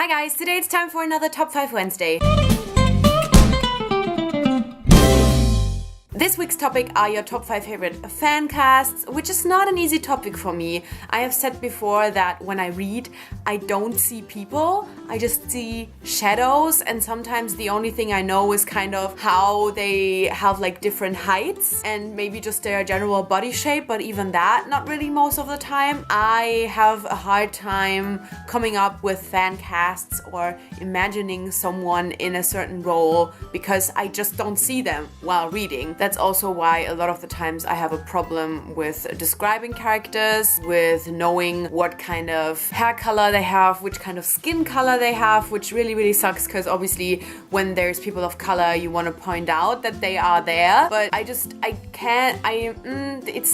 Hi guys, today it's time for another Top 5 Wednesday. This week's topic are your top 5 favorite fancasts, which is not an easy topic for me. I have said before that when I read, I don't see people, I just see shadows, and sometimes the only thing I know is kind of how they have like different heights and maybe just their general body shape, but even that, not really most of the time. I have a hard time coming up with fancasts or imagining someone in a certain role because I just don't see them while reading. That's also why a lot of the times I have a problem with describing characters, with knowing what kind of hair color they have, which kind of skin color they have, which really sucks because obviously when there's people of color you want to point out that they are there, but it's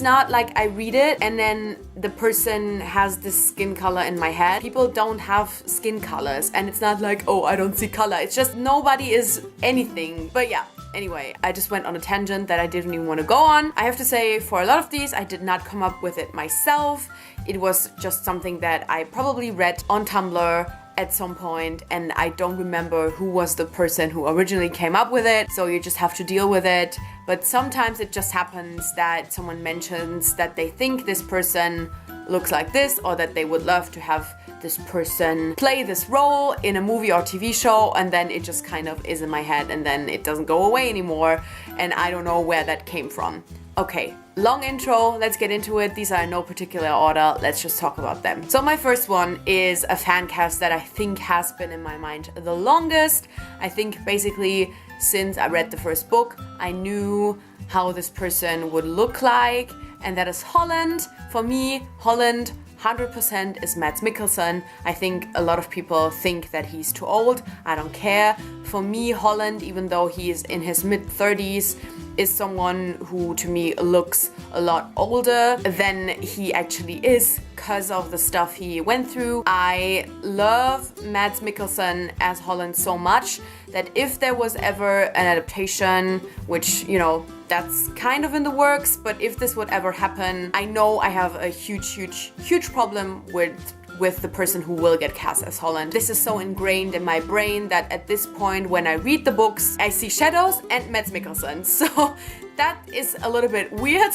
not like I read it and then the person has this skin color in my head. People don't have skin colors and it's not like, oh, I don't see color. It's just nobody is anything. But yeah. Anyway, I just went on a tangent that I didn't even want to go on. I have to say, for a lot of these, I did not come up with it myself. It was just something that I probably read on Tumblr at some point, and I don't remember who was the person who originally came up with it, so you just have to deal with it. But sometimes it just happens that someone mentions that they think this person looks like this, or that they would love to have this person play this role in a movie or TV show, and then it just kind of is in my head and then it doesn't go away anymore, and I don't know where that came from. Okay, long intro, let's get into it. These are in no particular order, let's just talk about them. So my first one is a fan cast that I think has been in my mind the longest. I think basically since I read the first book, I knew how this person would look like, and that is Holland. For me, Holland 100% is Mads Mikkelsen. I think a lot of people think that he's too old. I don't care. For me, Holland, even though he is in his mid-30s, is someone who to me looks a lot older than he actually is because of the stuff he went through. I love Mads Mikkelsen as Holland so much that if there was ever an adaptation, which, you know, that's kind of in the works, but if this would ever happen, I know I have a huge problem with the person who will get cast as Holland. This is so ingrained in my brain that at this point when I read the books, I see shadows and Mads Mikkelsen. So that is a little bit weird,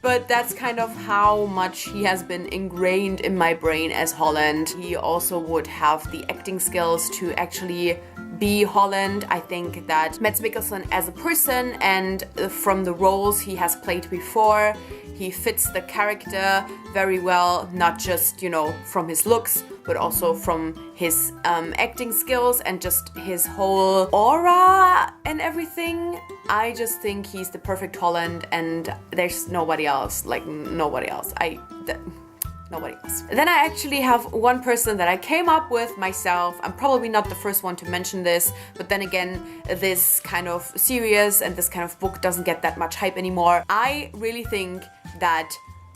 but that's kind of how much he has been ingrained in my brain as Holland. He also would have the acting skills to actually be Holland. I think that Mads Mikkelsen as a person and from the roles he has played before, he fits the character very well, not just, you know, from his looks, but also from his acting skills and just his whole aura and everything. I just think he's the perfect Holland and there's nobody else, nobody else. Nobody else. Then I actually have one person that I came up with myself. I'm probably not the first one to mention this, but then again, this kind of series and this kind of book doesn't get that much hype anymore. I really think that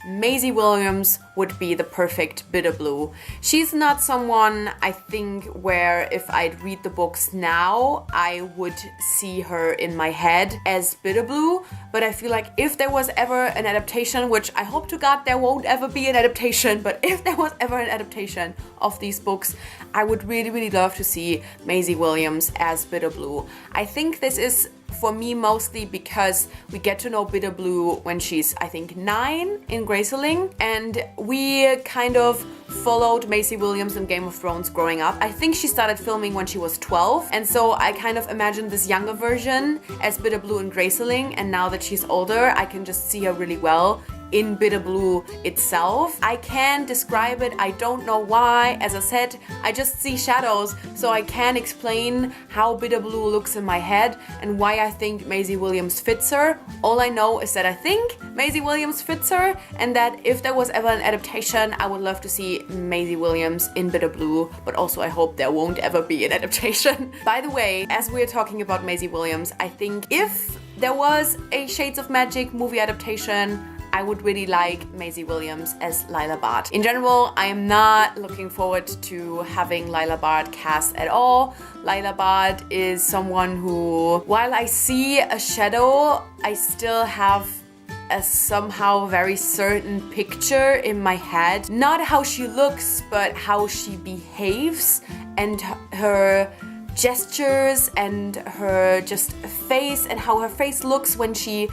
Maisie Williams would be the perfect Bitter Blue. She's not someone, I think, where if I'd read the books now, I would see her in my head as Bitter Blue, but I feel like if there was ever an adaptation, which I hope to God there won't ever be an adaptation, but if there was ever an adaptation of these books, I would really love to see Maisie Williams as Bitter Blue. I think this is for me mostly because we get to know Bitter Blue when she's, I think, 9 in Graceling, and we kind of followed Maisie Williams in Game of Thrones growing up. I think she started filming when she was 12, and so I kind of imagined this younger version as Bitter Blue in Graceling, and now that she's older, I can just see her really well in Bitter Blue itself. I can't describe it, I don't know why. As I said, I just see shadows, so I can't explain how Bitter Blue looks in my head and why I think Maisie Williams fits her. All I know is that I think Maisie Williams fits her, and that if there was ever an adaptation, I would love to see Maisie Williams in Bitter Blue, but also I hope there won't ever be an adaptation. By the way, as we're talking about Maisie Williams, I think if there was a Shades of Magic movie adaptation, I would really like Maisie Williams as Lila Bard. In general, I am not looking forward to having Lila Bard cast at all. Lila Bard is someone who, while I see a shadow, I still have a somehow very certain picture in my head. Not how she looks, but how she behaves and her gestures and her just face and how her face looks when she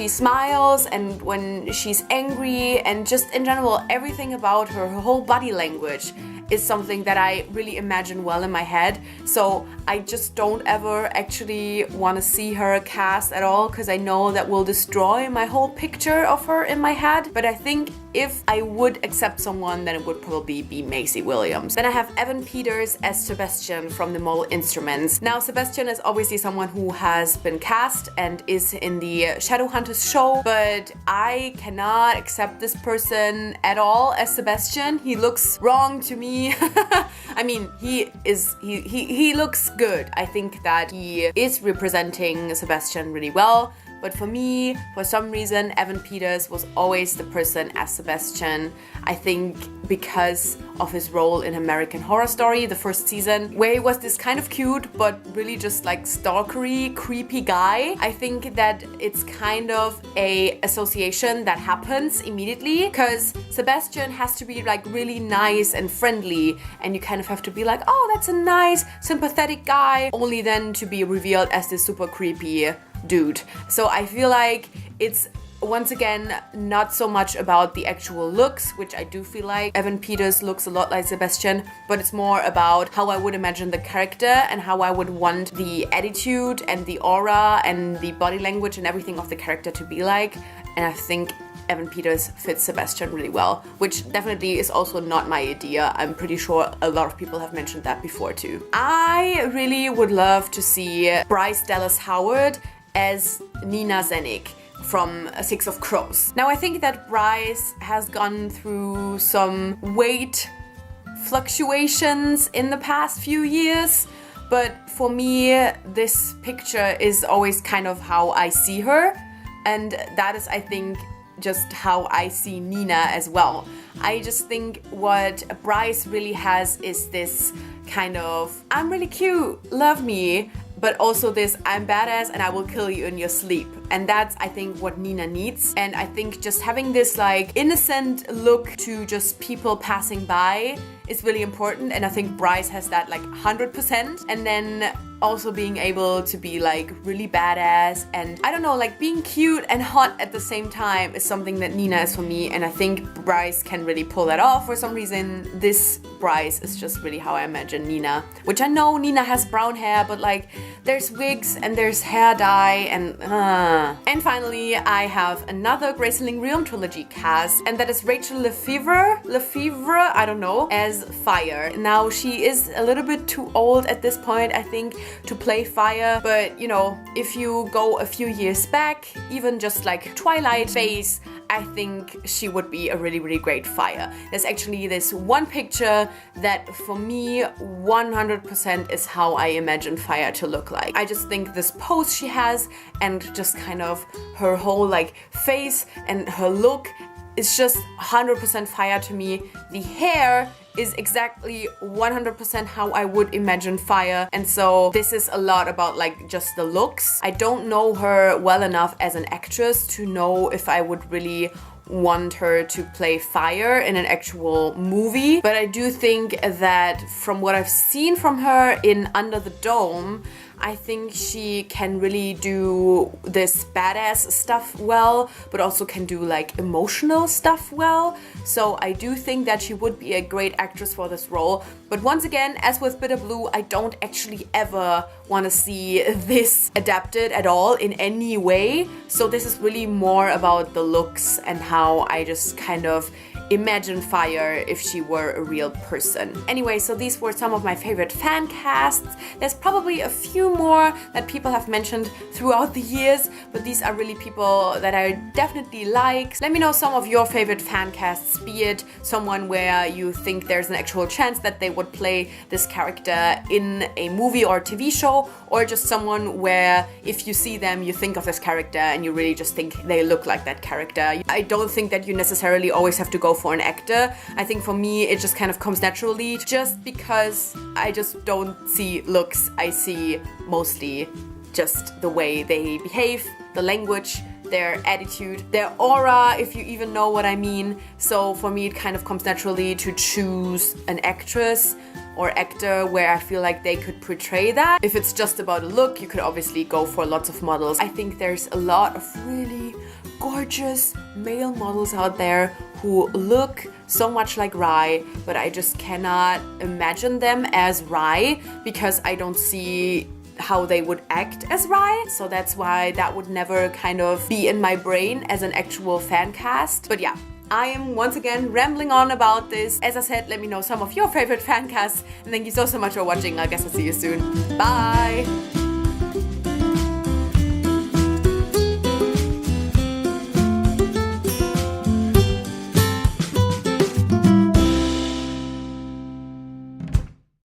smiles and when she's angry, and just in general everything about her whole body language is something that I really imagine well in my head. So I just don't ever actually want to see her cast at all, because I know that will destroy my whole picture of her in my head. But I think if I would accept someone, then it would probably be Maisie Williams. Then I have Evan Peters as Sebastian from the Mole Instruments. Now Sebastian is obviously someone who has been cast and is in the Shadowhunters show, but I cannot accept this person at all as Sebastian. He looks wrong to me. I mean, he looks good. I think that he is representing Sebastian really well. But for me, for some reason, Evan Peters was always the person as Sebastian. I think because of his role in American Horror Story, the first season, where he was this kind of cute, but really just like stalkery, creepy guy. I think that it's kind of a association that happens immediately, because Sebastian has to be like really nice and friendly, and you kind of have to be like, oh, that's a nice, sympathetic guy, only then to be revealed as this super creepy dude. So I feel like it's once again not so much about the actual looks, which I do feel like Evan Peters looks a lot like Sebastian, but it's more about how I would imagine the character and how I would want the attitude and the aura and the body language and everything of the character to be like. And I think Evan Peters fits Sebastian really well, which definitely is also not my idea. I'm pretty sure a lot of people have mentioned that before too. I really would love to see Bryce Dallas Howard as Nina Zenik from Six of Crows. Now I think that Bryce has gone through some weight fluctuations in the past few years, but for me this picture is always kind of how I see her, and that is, I think, just how I see Nina as well. I just think what Bryce really has is this kind of, I'm really cute, love me, but also this, I'm badass and I will kill you in your sleep. And that's, I think, what Nina needs. And I think just having this like innocent look to just people passing by is really important. And I think Bryce has that like 100%. And then also being able to be like really badass and I don't know, like being cute and hot at the same time is something that Nina is for me, and I think Bryce can really pull that off. For some reason this Bryce is just really how I imagine Nina, which I know Nina has brown hair, but like there's wigs and there's hair dye and finally I have another Graceling Realm Trilogy cast, and that is Rachel Lefevre, I don't know, as Fire. Now she is a little bit too old at this point, I think, to play Fire, but you know, if you go a few years back, even just like Twilight phase, I think she would be a really, really great Fire. There's actually this one picture that for me 100% is how I imagine Fire to look like. I just think this pose she has and just kind of her whole like face and her look is just 100% Fire to me. The hair is exactly 100% how I would imagine Fire, and so this is a lot about like just the looks. I don't know her well enough as an actress to know if I would really want her to play Fire in an actual movie, but I do think that from what I've seen from her in Under the Dome, I think she can really do this badass stuff well, but also can do like emotional stuff well. So I do think that she would be a great actress for this role. But once again, as with Bitter Blue, I don't actually ever want to see this adapted at all in any way. So this is really more about the looks and how I just kind of imagine Fire if she were a real person. Anyway, so these were some of my favorite fan casts. There's probably a few more that people have mentioned throughout the years, but these are really people that I definitely like. Let me know some of your favorite fan casts, be it someone where you think there's an actual chance that they would play this character in a movie or TV show, or just someone where if you see them you think of this character and you really just think they look like that character. I don't think that you necessarily always have to go for an actor. I think for me it just kind of comes naturally, just because I just don't see looks. I see mostly just the way they behave, the language, their attitude, their aura, if you even know what I mean. So for me it kind of comes naturally to choose an actress or actor where I feel like they could portray that. If it's just about a look, you could obviously go for lots of models. I think there's a lot of really gorgeous male models out there who look so much like Rai, but I just cannot imagine them as Rai because I don't see how they would act as Rai. So that's why that would never kind of be in my brain as an actual fan cast. But yeah, I am once again rambling on about this. As I said, let me know some of your favorite fan casts, and thank you so much for watching. I guess I'll see you soon. Bye!